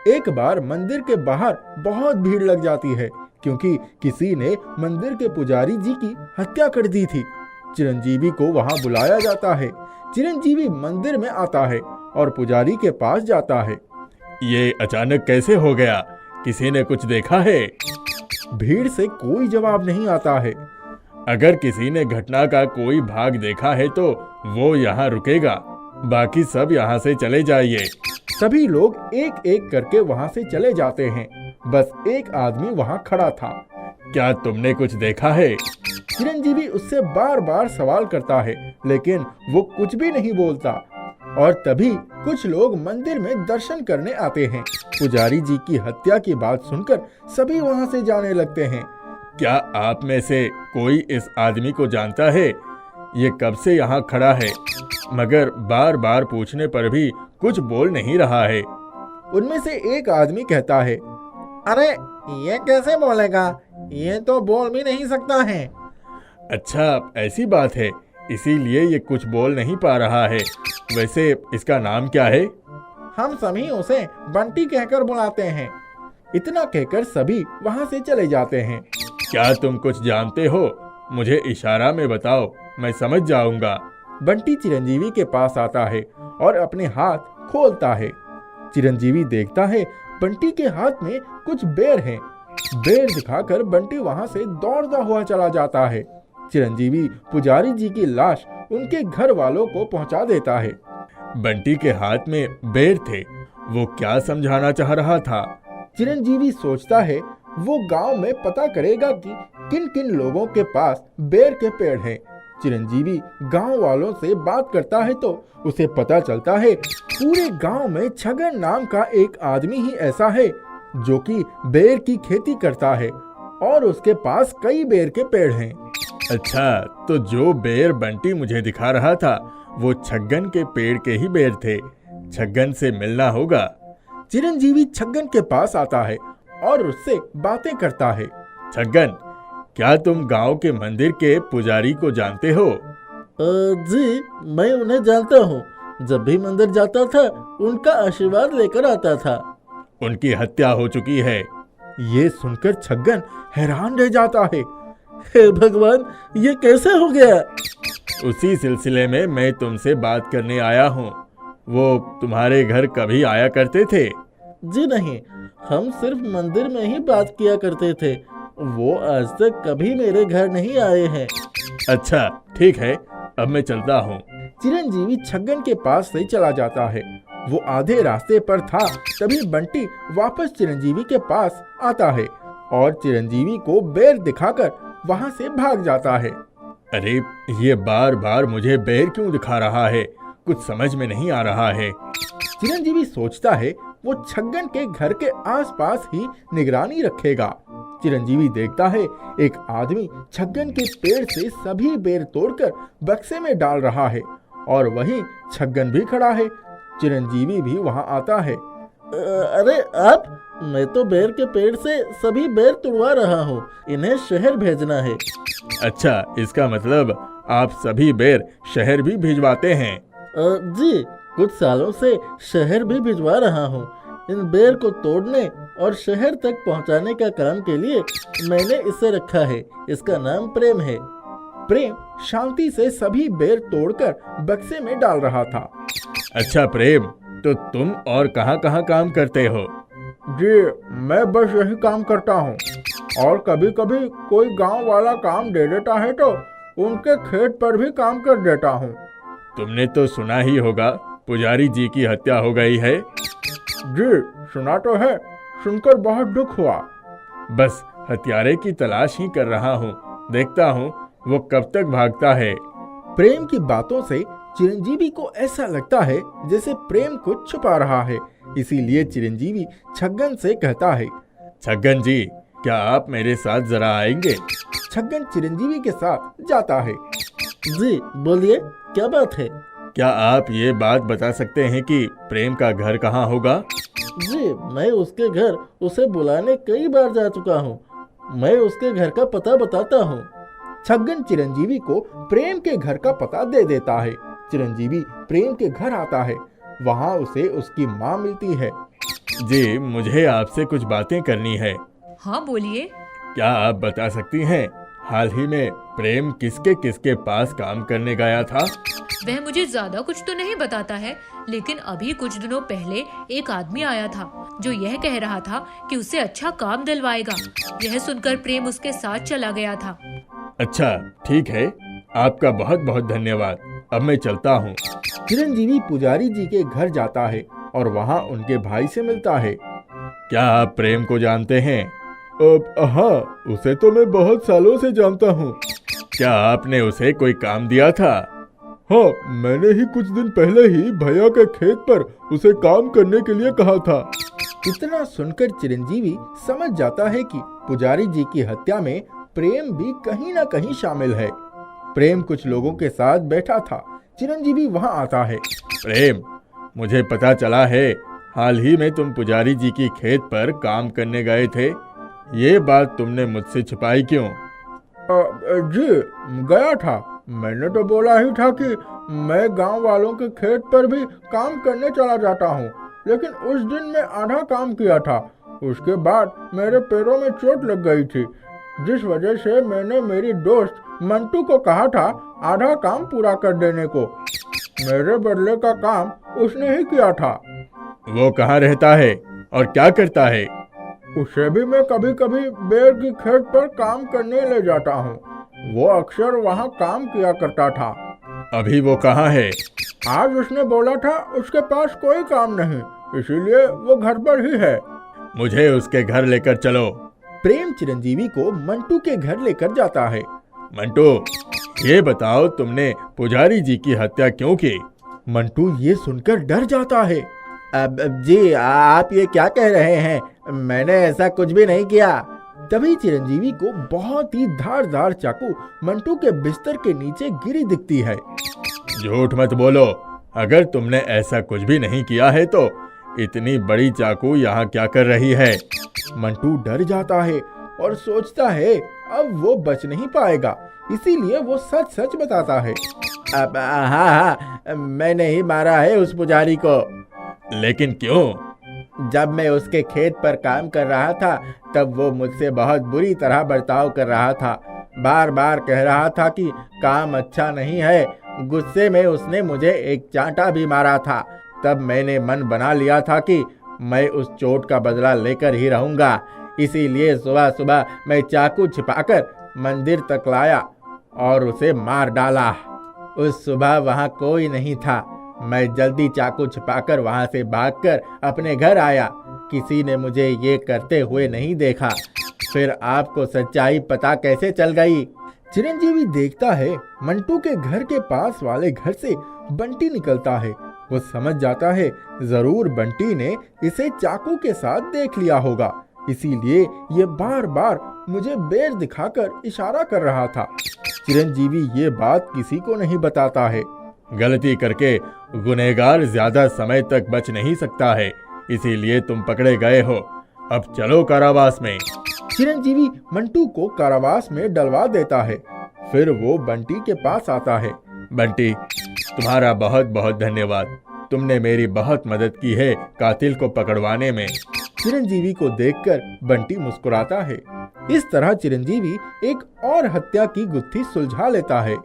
एक बार मंदिर के बाहर बहुत भीड़ लग जाती है, क्योंकि किसी ने मंदिर के पुजारी जी की हत्या कर दी थी। चिरंजीवी को वहां बुलाया जाता है। चिरंजीवी मंदिर में आता है और पुजारी के पास जाता है। ये अचानक कैसे हो गया? किसी ने कुछ देखा है? भीड़ से कोई जवाब नहीं आता है। अगर किसी ने घटना का कोई भाग देखा है तो वो यहाँ रुकेगा, बाकी सब यहाँ से चले जाइए। सभी लोग एक एक करके वहाँ से चले जाते हैं। बस एक आदमी वहाँ खड़ा था। क्या तुमने कुछ देखा है? चिरंजीवी उससे बार बार सवाल करता है, लेकिन वो कुछ भी नहीं बोलता। और तभी कुछ लोग मंदिर में दर्शन करने आते हैं। पुजारी जी की हत्या की बात सुनकर सभी वहाँ से जाने लगते हैं। क्या आप में से कोई इस आदमी को जानता है? ये कब से यहाँ खड़ा है, मगर बार बार पूछने पर भी कुछ बोल नहीं रहा है। उनमें से एक आदमी कहता है, अरे ये कैसे बोलेगा? ये तो बोल भी नहीं सकता है। अच्छा, ऐसी बात है, इसीलिए ये कुछ बोल नहीं पा रहा है। वैसे इसका नाम क्या है? हम सभी उसे बंटी कहकर बुलाते हैं। इतना कहकर सभी वहाँ से चले जाते हैं। क्या तुम कुछ जानते हो? मुझे इशारा में बताओ, मैं समझ जाऊंगा। बंटी चिरंजीवी के पास आता है और अपने हाथ खोलता है। चिरंजीवी देखता है बंटी के हाथ में कुछ बेर हैं। बेर दिखाकर बंटी वहां से दौड़ता हुआ चला जाता है। चिरंजीवी पुजारी जी की लाश उनके घर वालों को पहुंचा देता है। बंटी के हाथ में बेर थे, वो क्या समझाना चाह रहा था? चिरंजीवी सोचता है वो गांव में पता करेगा कि किन किन लोगों के पास बेर के पेड़ हैं। चिरंजीवी गांव वालों से बात करता है तो उसे पता चलता है पूरे गांव में छगन नाम का एक आदमी ही ऐसा है जो कि बेर की खेती करता है और उसके पास कई बेर के पेड़ हैं। अच्छा, तो जो बेर बंटी मुझे दिखा रहा था वो छगन के पेड़ के ही बेर थे। छगन से मिलना होगा। चिरंजीवी छगन के पास आता है और उससे बातें करता है। छगन, क्या तुम गांव के मंदिर के पुजारी को जानते हो? जी, मैं उन्हें जानता हूँ। जब भी मंदिर जाता था उनका आशीर्वाद लेकर आता था। उनकी हत्या हो चुकी है। ये सुनकर छगन हैरान रह जाता है। हे भगवान, ये कैसे हो गया? उसी सिलसिले में मैं तुमसे बात करने आया हूँ। वो तुम्हारे घर कभी आया करते थे? जी नहीं, हम सिर्फ मंदिर में ही बात किया करते थे। वो आज तक कभी मेरे घर नहीं आए हैं। अच्छा, ठीक है, अब मैं चलता हूँ। चिरंजीवी छगन के पास से चला जाता है। वो आधे रास्ते पर था तभी बंटी वापस चिरंजीवी के पास आता है और चिरंजीवी को बेर दिखाकर वहां से भाग जाता है। अरे, ये बार बार मुझे बेर क्यों दिखा रहा है? कुछ समझ में नहीं आ रहा है। चिरंजीवी सोचता है वो छगन के घर के आसपास ही निगरानी रखेगा। चिरंजीवी देखता है एक आदमी छगन के पेड़ से सभी बेर तोड़कर बक्से में डाल रहा है और वहीं छगन भी खड़ा है। चिरंजीवी भी वहां आता है। अरे आप, मैं तो बेर के पेड़ से सभी बेर तुड़वा रहा हूँ। इन्हें शहर भेजना है। अच्छा, इसका मतलब आप सभी बेर शहर भी भिजवाते हैं? जी, कुछ सालों से शहर भी भिजवा रहा हूँ। इन बेर को तोड़ने और शहर तक पहुँचाने का काम के लिए मैंने इसे रखा है। इसका नाम प्रेम है। प्रेम शांति से सभी बेर तोड़कर बक्से में डाल रहा था। अच्छा प्रेम, तो तुम और कहाँ काम करते हो? जी, मैं बस यही काम करता हूँ और कभी कभी कोई गांव वाला काम दे देता है तो उनके खेत पर भी काम कर देता हूँ। तुमने तो सुना ही होगा पुजारी जी की हत्या हो गई है। जी, सुना तो है। सुनकर बहुत दुख हुआ। बस हत्यारे की तलाश ही कर रहा हूँ। देखता हूँ वो कब तक भागता है। प्रेम की बातों से चिरंजीवी को ऐसा लगता है जैसे प्रेम को छुपा रहा है। इसीलिए चिरंजीवी छगन से कहता है, छगन जी, क्या आप मेरे साथ जरा आएंगे? छगन चिरंजीवी के साथ जाता है। जी बोलिए, क्या बात है? क्या आप ये बात बता सकते हैं कि प्रेम का घर कहाँ होगा? जी, मैं उसके घर उसे बुलाने कई बार जा चुका हूँ। मैं उसके घर का पता बताता हूँ। छगन चिरंजीवी को प्रेम के घर का पता दे देता है। चिरंजीवी प्रेम के घर आता है। वहाँ उसे उसकी माँ मिलती है। जी, मुझे आपसे कुछ बातें करनी है। हाँ बोलिए। क्या आप बता सकती हैं हाल ही में प्रेम किसके किसके पास काम करने गया था? वह मुझे ज्यादा कुछ तो नहीं बताता है, लेकिन अभी कुछ दिनों पहले एक आदमी आया था जो यह कह रहा था कि उसे अच्छा काम दिलवाएगा। यह सुनकर प्रेम उसके साथ चला गया था। अच्छा, ठीक है, आपका बहुत बहुत धन्यवाद। अब मैं चलता हूँ। चिरंजीवी पुजारी जी के घर जाता है और वहाँ उनके भाई से मिलता है। क्या आप प्रेम को जानते हैं? हाँ, उसे तो मैं बहुत सालों से जानता हूँ। क्या आपने उसे कोई काम दिया था? हाँ, मैंने ही कुछ दिन पहले ही भैया के खेत पर उसे काम करने के लिए कहा था। इतना सुनकर चिरंजीवी समझ जाता है कि पुजारी जी की हत्या में प्रेम भी कहीं न कहीं शामिल है। प्रेम कुछ लोगों के साथ बैठा था। चिरंजीवी वहाँ आता है। प्रेम, मुझे पता चला है हाल ही में तुम पुजारी जी की खेत पर काम करने गए थे। ये बात तुमने मुझसे छिपाई क्यों? जी, गया था। मैंने तो बोला ही था कि मैं गांव वालों के खेत पर भी काम करने चला जाता हूँ, लेकिन उस दिन मैं आधा काम किया था। उसके बाद मेरे पैरों में चोट लग गई थी, जिस वजह से मैंने मेरी दोस्त मंटू को कहा था आधा काम पूरा कर देने को। मेरे बदले का काम उसने ही किया था। वो कहाँ रहता है और क्या करता है? उसे भी मैं कभी कभी बेर की खेत पर काम करने ले जाता हूँ। वो अक्सर वहाँ काम किया करता था। अभी वो कहाँ है? आज उसने बोला था उसके पास कोई काम नहीं, इसीलिए वो घर पर ही है। मुझे उसके घर लेकर चलो। प्रेम चिरंजीवी को मंटू के घर लेकर जाता है। मंटू, ये बताओ तुमने पुजारी जी की हत्या क्यों की? मंटू ये सुनकर डर जाता है। अब जी, आप ये क्या कह रहे हैं? मैंने ऐसा कुछ भी नहीं किया। तभी चिरंजीवी को बहुत ही धारदार चाकू मंटू के बिस्तर के नीचे गिरी दिखती है। झूठ मत बोलो। अगर तुमने ऐसा कुछ भी नहीं किया है तो इतनी बड़ी चाकू यहाँ क्या कर रही है? मंटू डर जाता है और सोचता है अब वो बच नहीं पाएगा, इसीलिए वो सच सच बताता है। अब हाँ, मैंने ही मारा है उस पुजारी को। लेकिन क्यों? जब मैं उसके खेत पर काम कर रहा था तब वो मुझसे बहुत बुरी तरह बर्ताव कर रहा था। बार बार कह रहा था कि काम अच्छा नहीं है। गुस्से में उसने मुझे एक चांटा भी मारा था। तब मैंने मन बना लिया था कि मैं उस चोट का बदला लेकर ही रहूंगा। इसीलिए सुबह सुबह मैं चाकू छिपाकर मंदिर तक लाया और उसे मार डाला। उस सुबह वहाँ कोई नहीं था। मैं जल्दी चाकू छिपाकर वहाँ से भागकर अपने घर आया। किसी ने मुझे ये करते हुए नहीं देखा। फिर आपको सच्चाई पता कैसे चल गई? चिरंजीवी देखता है मंटू के घर के पास वाले घर से बंटी निकलता है। वो समझ जाता है जरूर बंटी ने इसे चाकू के साथ देख लिया होगा, इसीलिए ये बार बार मुझे बेर दिखाकर इशारा कर रहा था। चिरंजीवी ये बात किसी को नहीं बताता है। गलती करके गुनहगार ज्यादा समय तक बच नहीं सकता है, इसीलिए तुम पकड़े गए हो। अब चलो कारावास में। चिरंजीवी मंटू को कारावास में डलवा देता है। फिर वो बंटी के पास आता है। बंटी, तुम्हारा बहुत बहुत धन्यवाद। तुमने मेरी बहुत मदद की है कातिल को पकड़वाने में। चिरंजीवी को देखकर बंटी मुस्कुराता है। इस तरह चिरंजीवी एक और हत्या की गुत्थी सुलझा लेता है।